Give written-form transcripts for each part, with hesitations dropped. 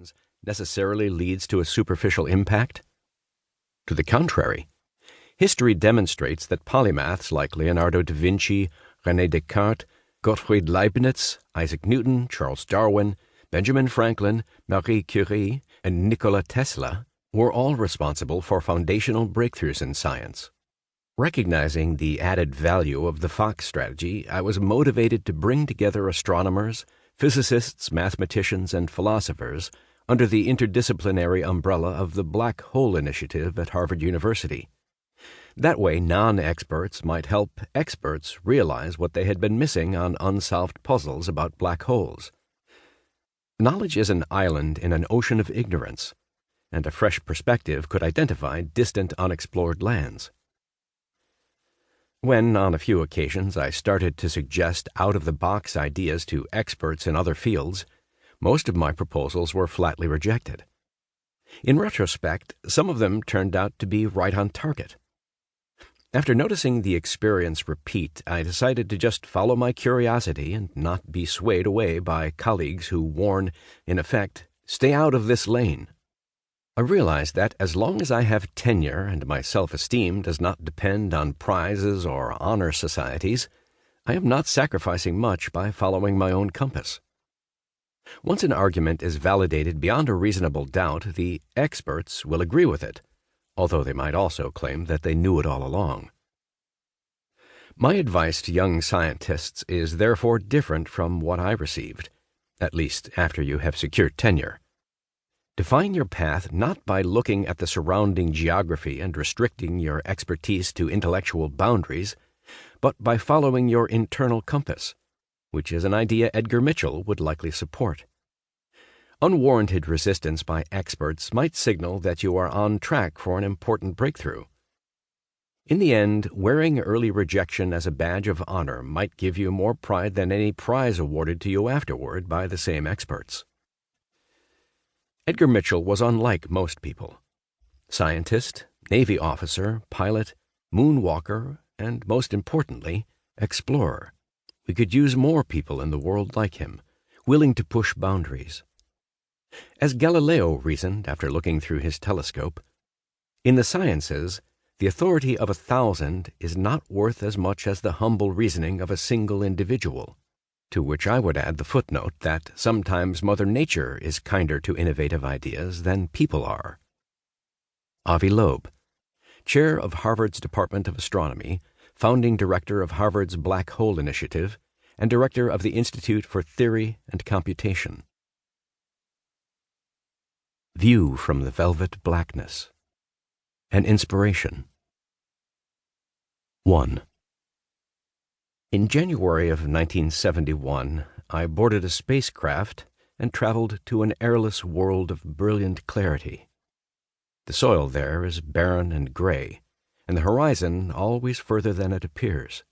questions necessarily leads to a superficial impact? To the contrary, history demonstrates that polymaths like Leonardo da Vinci, René Descartes, Gottfried Leibniz, Isaac Newton, Charles Darwin, Benjamin Franklin, Marie Curie, and Nikola Tesla were all responsible for foundational breakthroughs in science. Recognizing the added value of the Fox strategy, I was motivated to bring together astronomers, physicists, mathematicians, and philosophers under the interdisciplinary umbrella of the Black Hole Initiative at Harvard University. That way, non-experts might help experts realize what they had been missing on unsolved puzzles about black holes. Knowledge is an island in an ocean of ignorance, and a fresh perspective could identify distant unexplored lands. When, on a few occasions, I started to suggest out-of-the-box ideas to experts in other fields, most of my proposals were flatly rejected. In retrospect, some of them turned out to be right on target. After noticing the experience repeat, I decided to just follow my curiosity and not be swayed away by colleagues who warn, in effect, "Stay out of this lane." I realized that as long as I have tenure and my self-esteem does not depend on prizes or honor societies, I am not sacrificing much by following my own compass. Once an argument is validated beyond a reasonable doubt, the experts will agree with it, although they might also claim that they knew it all along. My advice to young scientists is therefore different from what I received, at least after you have secured tenure. Define your path not by looking at the surrounding geography and restricting your expertise to intellectual boundaries, but by following your internal compass, which is an idea Edgar Mitchell would likely support. Unwarranted resistance by experts might signal that you are on track for an important breakthrough. In the end, wearing early rejection as a badge of honor might give you more pride than any prize awarded to you afterward by the same experts. Edgar Mitchell was unlike most people. Scientist, Navy officer, pilot, moonwalker, and most importantly, explorer. We could use more people in the world like him, willing to push boundaries. As Galileo reasoned after looking through his telescope, in the sciences, the authority of 1,000 is not worth as much as the humble reasoning of a single individual, to which I would add the footnote that sometimes Mother Nature is kinder to innovative ideas than people are. Avi Loeb, chair of Harvard's Department of Astronomy, founding director of Harvard's Black Hole Initiative, and director of the Institute for Theory and Computation. View from the Velvet Blackness. An Inspiration. 1. In January of 1971, I boarded a spacecraft and traveled to an airless world of brilliant clarity. The soil there is barren and gray, and the horizon always further than it appears.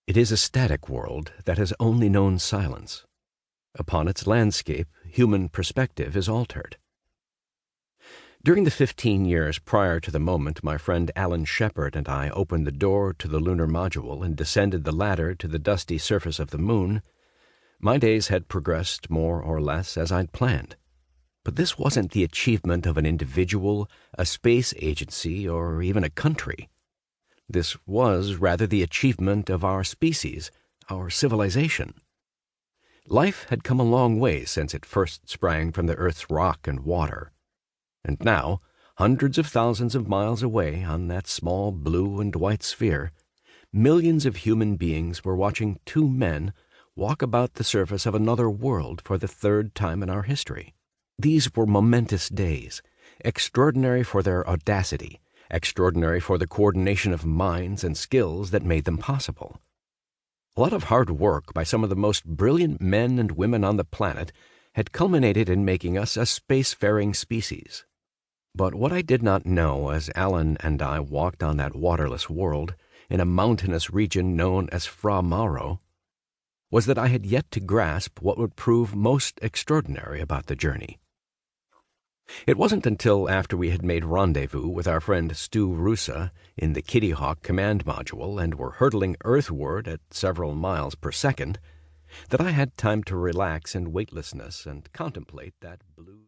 It is a static world that has only known silence. Upon its landscape, human perspective is altered. During the 15 years prior to the moment my friend Alan Shepard and I opened the door to the lunar module and descended the ladder to the dusty surface of the moon, my days had progressed more or less as I'd planned. But this wasn't the achievement of an individual, a space agency, or even a country. This was rather the achievement of our species, our civilization. Life had come a long way since it first sprang from the Earth's rock and water. And now, hundreds of thousands of miles away on that small blue and white sphere, millions of human beings were watching two men walk about the surface of another world for the third time in our history. These were momentous days, extraordinary for their audacity, extraordinary for the coordination of minds and skills that made them possible. A lot of hard work by some of the most brilliant men and women on the planet had culminated in making us a spacefaring species. But what I did not know as Alan and I walked on that waterless world in a mountainous region known as Fra Mauro was that I had yet to grasp what would prove most extraordinary about the journey. It wasn't until after we had made rendezvous with our friend Stu Rusa in the Kitty Hawk command module and were hurtling Earthward at several miles per second that I had time to relax in weightlessness and contemplate that blue...